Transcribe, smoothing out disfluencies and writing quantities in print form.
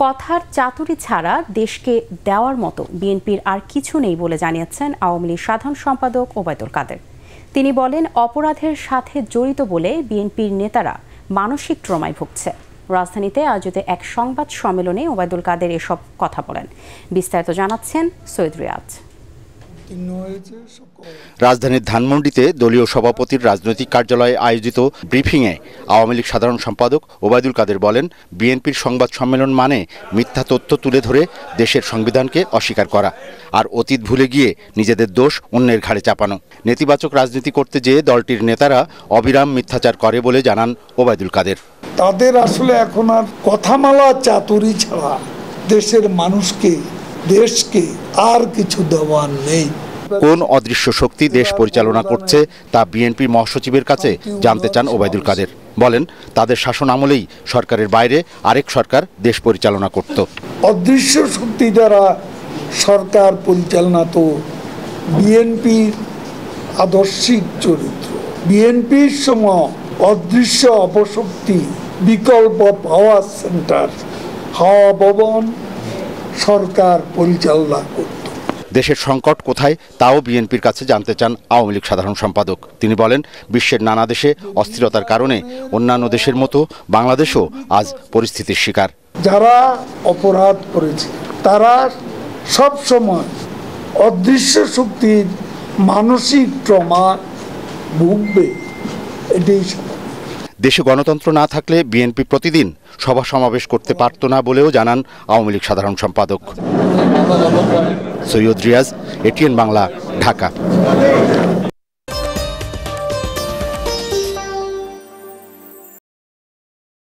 কথার চাতুরি ছাড়া দেশকে দেওয়ার মতো বিএনপির আর কিছু নেই বলে জানিয়েছেন আওয়ামী লীগ সাধারণ সম্পাদক ওবায়দুল কাদের। তিনি বলেন, অপরাধের সাথে জড়িত বলে বিএনপির নেতারা মানসিক ট্রমায় ভুগছে। রাজধানীতে আয়োজিত এক সংবাদ সম্মেলনে ওবায়দুল কাদের এসব কথা বলেন। বিস্তারিত জানাচ্ছেন সৈয়দ রিয়াজ। রাজধানীর ধানমন্ডিতে দলীয় সভাপতির রাজনৈতিক কার্যালয়ে আয়োজিত ব্রিফিংয়ে আওয়ামী লীগ সাধারণ সম্পাদক ওবায়দুল কাদের বলেন, বিএনপির সংবাদ সম্মেলন মানে মিথ্যা তথ্য তুলে ধরে দেশের সংবিধানকে অস্বীকার করা আর অতীত ভুলে গিয়ে নিজেদের দোষ অন্যের ঘাড়ে চাপানো। নেতিবাচক রাজনীতি করতে যেয়ে দলটির নেতারা অবিরাম মিথ্যাচার করে বলে জানান ওবায়দুল কাদের। তাদের আসলে এখন আর কথামালা চাতুরি ছাড়া দেশের মানুষকে দেশকে আর কিছু দেওয়ার নেই। কোন অদৃশ্য শক্তি দেশ পরিচালনা করছে তা বিএনপি মহাসচিবের কাছে জানতে চান ওবায়দুল কাদের। বলেন, তাদের শাসন আমলেই সরকারের বাইরে আরেক সরকার দেশ পরিচালনা করত। অদৃশ্য শক্তি দ্বারা সরকার পরিচালনা তো বিএনপির আদর্শিক চরিত্র। বিএনপির সময় অদৃশ্য অপশক্তি, বিকল্প পাওয়ার সেন্টার, হাওয়া ভবন সরকার পরিচালনা করত। দেশের সংকট কোথায় তাও বিএনপির কাছে জানতে চান আওয়ামী লীগ সাধারণ সম্পাদক। তিনি বলেন, বিশ্বের নানা দেশে অস্থিরতার কারণে অন্যান্য দেশের মতো বাংলাদেশও আজ পরিস্থিতির শিকার। যারা অপরাধ করেছে তারা সব সময় অদৃশ্য শক্তির মানসিক ট্রমা ভুগবে, এটাই দেশে গণতন্ত্র না থাকলে বিএনপি প্রতিদিন সভা সমাবেশ করতে পারত না বলেও জানান আওয়ামী লীগ সাধারণ সম্পাদক। সৈয়দ রিয়াজ, এটিএন বাংলা, ঢাকা।